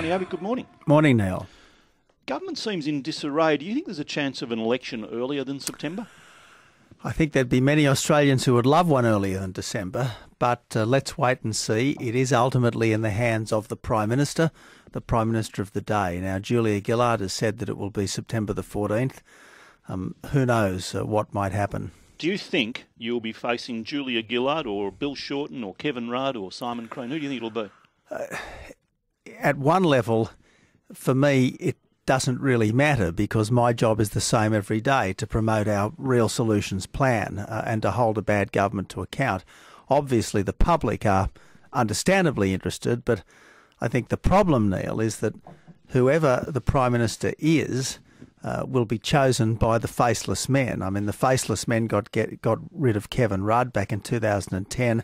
Tony Abbott, good morning. Morning, Neil. Government seems in disarray. Do you think there's a chance of an election earlier than September? I think there'd be many Australians who would love one earlier than December, but let's wait and see. It is ultimately in the hands of the Prime Minister of the day. Now, Julia Gillard has said that it will be September the 14th. Who knows what might happen? Do you think you'll be facing Julia Gillard or Bill Shorten or Kevin Rudd or Simon Crean? Who do you think it'll be? At one level, for me, it doesn't really matter because my job is the same every day, to promote our real solutions plan and to hold a bad government to account. Obviously, the public are understandably interested, but I think the problem, Neil, is that whoever the Prime Minister is will be chosen by the faceless men. I mean, the faceless men got rid of Kevin Rudd back in 2010.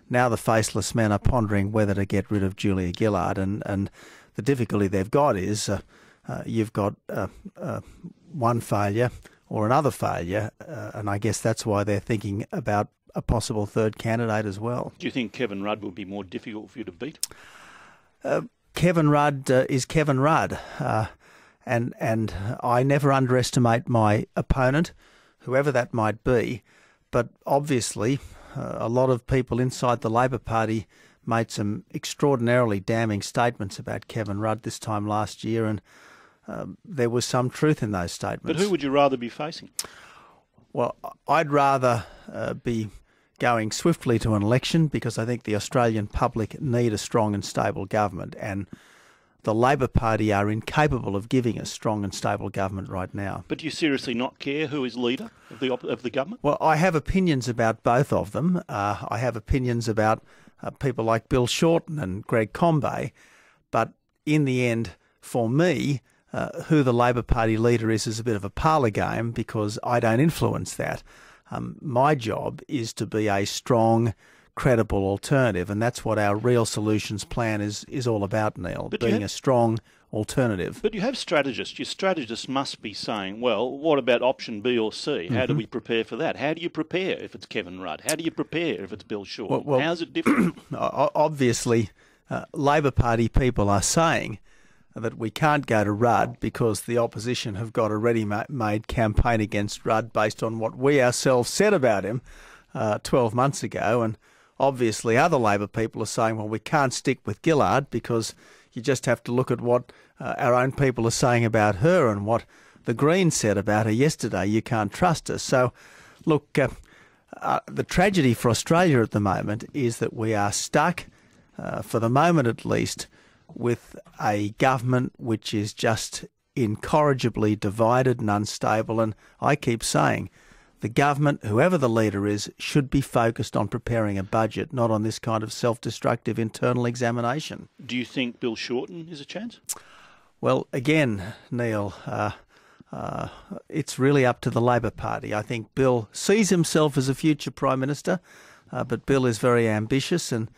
Now the faceless men are pondering whether to get rid of Julia Gillard, and the difficulty they've got is you've got one failure or another failure, and I guess that's why they're thinking about a possible third candidate as well. Do you think Kevin Rudd will be more difficult for you to beat? Kevin Rudd is Kevin Rudd, and I never underestimate my opponent, whoever that might be, but obviously a lot of people inside the Labor Party made some extraordinarily damning statements about Kevin Rudd this time last year, and there was some truth in those statements. But who would you rather be facing? Well, I'd rather be going swiftly to an election because I think the Australian public need a strong and stable government, and the Labor Party are incapable of giving a strong and stable government right now. But do you seriously not care who is leader of the government? Well, I have opinions about both of them. I have opinions about people like Bill Shorten and Greg Combet, but in the end, for me, who the Labor Party leader is a bit of a parlour game because I don't influence that. My job is to be a strong, credible alternative, and that's what our real solutions plan is all about, Neil, being a strong alternative. But you have strategists. Your strategists must be saying, well, what about option B or C? How do we prepare for that? How do you prepare if it's Kevin Rudd? How do you prepare if it's Bill Shorten? Well, how's it different? Obviously, Labor Party people are saying that we can't go to Rudd because the opposition have got a ready-made campaign against Rudd based on what we ourselves said about him 12 months ago. And obviously other Labor people are saying, well, we can't stick with Gillard because you just have to look at what our own people are saying about her and what the Greens said about her yesterday. You can't trust her. So, look, the tragedy for Australia at the moment is that we are stuck, for the moment at least, with a government which is just incorrigibly divided and unstable. And I keep saying the government, whoever the leader is, should be focused on preparing a budget, not on this kind of self-destructive internal examination. Do you think Bill Shorten is a chance? Well, again, Neil, it's really up to the Labor Party. I think Bill sees himself as a future Prime Minister, but Bill is very ambitious, and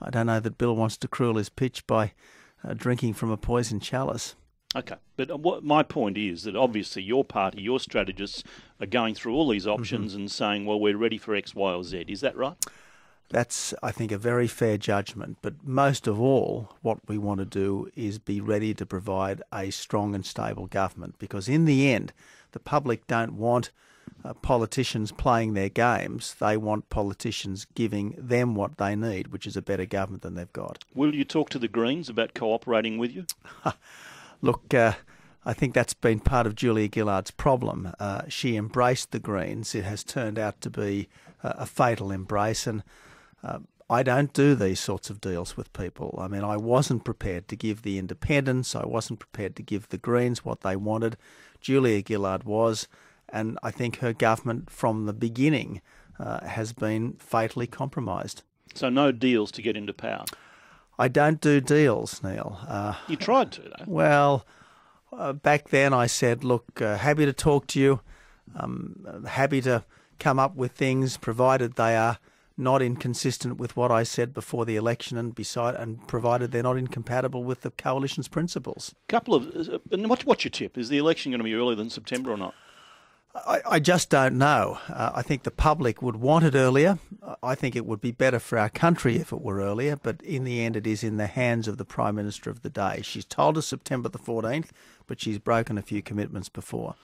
I don't know that Bill wants to cruel his pitch by drinking from a poisoned chalice. Okay, but what my point is that obviously your party, your strategists are going through all these options and saying, well, we're ready for X, Y or Z. Is that right? That's, I think, a very fair judgment. But most of all, what we want to do is be ready to provide a strong and stable government, because in the end, the public don't want politicians playing their games. They want politicians giving them what they need, which is a better government than they've got. Will you talk to the Greens about cooperating with you? Look, I think that's been part of Julia Gillard's problem. She embraced the Greens. It has turned out to be a fatal embrace, and I don't do these sorts of deals with people. I mean, I wasn't prepared to give the independents. I wasn't prepared to give the Greens what they wanted. Julia Gillard was, and I think her government from the beginning has been fatally compromised. So no deals to get into power? I don't do deals, Neil. You tried to, though. Well, back then I said, look, happy to talk to you, happy to come up with things provided they are not inconsistent with what I said before the election, and provided they're not incompatible with the coalition's principles. And what's your tip? Is the election going to be earlier than September or not? I just don't know. I think the public would want it earlier. I think it would be better for our country if it were earlier, but in the end it is in the hands of the Prime Minister of the day. She's told us September the 14th, but she's broken a few commitments before.